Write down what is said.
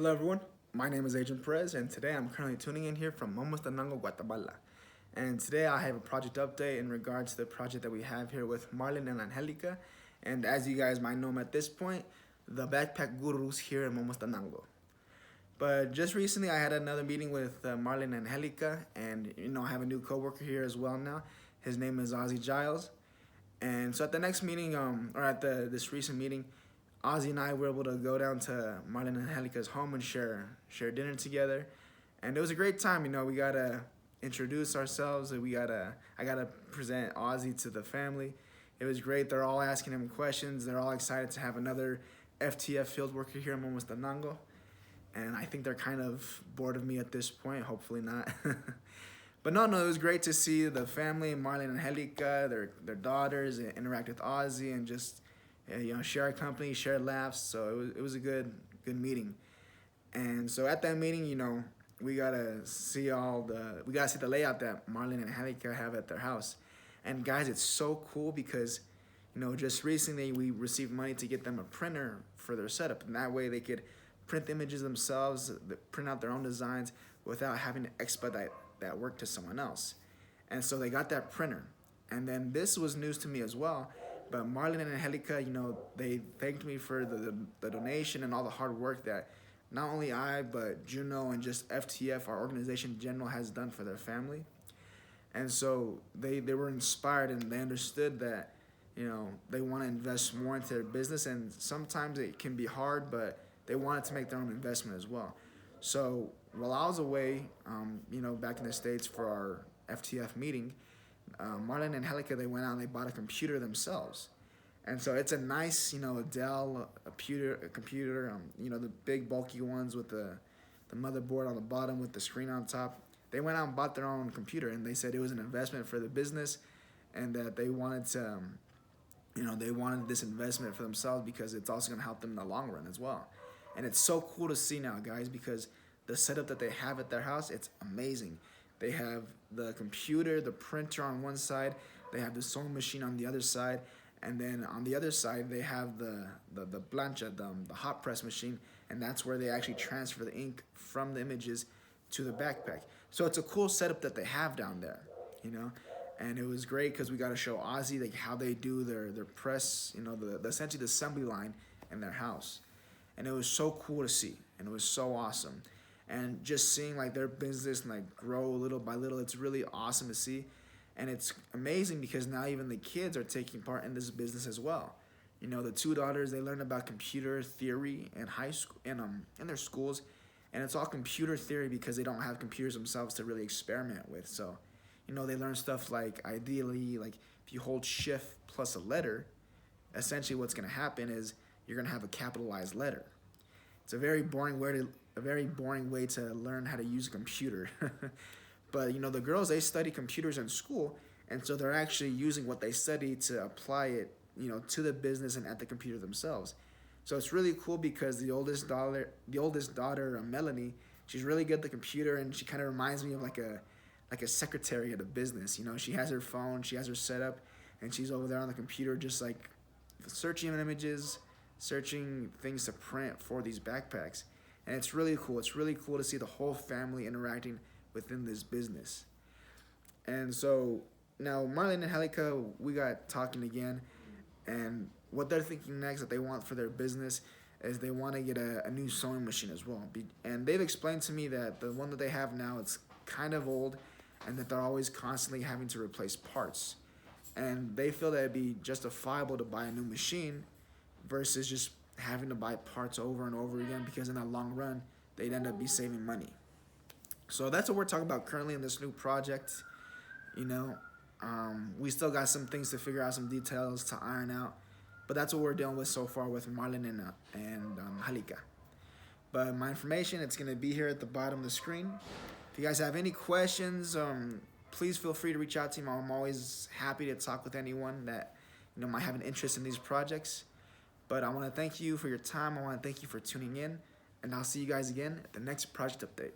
Hello everyone, my name is Agent Perez and today I'm currently tuning in here from Mozambique, Guatemala. And today I have a project update in regards to the project that we have here with Marlon and Angelica. And as you guys might know them at this point, the backpack gurus here in Mozambique. But just recently I had another meeting with Marlon and Angelica, and I have a new coworker here as well now. His name is Ozzy Giles. And so at the next meeting, this recent meeting, Ozzy and I were able to go down to Marlon and Angelica's home and share dinner together, and it was a great time. We gotta introduce ourselves. I gotta present Ozzy to the family. It was great. They're all asking him questions. They're all excited to have another FTF field worker here in Momostanango, and I think they're kind of bored of me at this point. Hopefully not. But no, it was great to see the family, Marlon and Angelica, their daughters, interact with Ozzy, and just share our company, share laughs. So it was a good meeting. And so at that meeting, we gotta see the layout that Marlon and Angelica have at their house. And guys, it's so cool because just recently we received money to get them a printer for their setup, and that way they could print the images themselves, print out their own designs without having to expedite that work to someone else. And so they got that printer. And then this was news to me as well, but Marlon and Angelica, they thanked me for the donation and all the hard work that not only I, but Juno and just FTF, our organization in general, has done for their family. And so they were inspired, and they understood that, they want to invest more into their business, and sometimes it can be hard, but they wanted to make their own investment as well. So while I was away, back in the States for our FTF meeting, Marlon and Angelica, they went out and they bought a computer themselves. And so it's a nice, Dell computer, the big bulky ones with the motherboard on the bottom with the screen on top. They went out and bought their own computer, and they said it was an investment for the business, and that they wanted to, they wanted this investment for themselves because it's also going to help them in the long run as well. And it's so cool to see now, guys, because the setup that they have at their house, it's amazing. They have the computer, the printer on one side, they have the sewing machine on the other side, and then on the other side they have the plancha, the hot press machine, and that's where they actually transfer the ink from the images to the backpack. So it's a cool setup that they have down there, And it was great because we got to show Ozzy how they do their press, essentially the assembly line in their house. And it was so cool to see, and it was so awesome. And just seeing their business grow little by little, it's really awesome to see. And it's amazing because now even the kids are taking part in this business as well. The two daughters, they learn about computer theory in high school, in their schools, and it's all computer theory because they don't have computers themselves to really experiment with. So, they learn stuff ideally, if you hold shift plus a letter, essentially what's going to happen is you're going to have a capitalized letter. It's a very boring way to learn how to use a computer. But the girls, they study computers in school, and so they're actually using what they study to apply it, to the business and at the computer themselves. So it's really cool because the oldest daughter, Melanie, she's really good at the computer, and she kind of reminds me of like a secretary at a business. She has her phone, she has her setup, and she's over there on the computer just searching images, searching things to print for these backpacks. And it's really cool. It's really cool to see the whole family interacting within this business. And so now Marlon and Angelica, we got talking again, and what they're thinking next that they want for their business is they want to get a new sewing machine as well. And they've explained to me that the one that they have now, it's kind of old, and that they're always constantly having to replace parts. And they feel that it'd be justifiable to buy a new machine versus just having to buy parts over and over again, because in the long run, they'd end up saving money. So that's what we're talking about currently in this new project. We still got some things to figure out, some details to iron out, but that's what we're dealing with so far with Marlon and Angelica. But my information, it's going to be here at the bottom of the screen. If you guys have any questions, please feel free to reach out to me. I'm always happy to talk with anyone that might have an interest in these projects. But I want to thank you for your time. I want to thank you for tuning in, and I'll see you guys again at the next project update.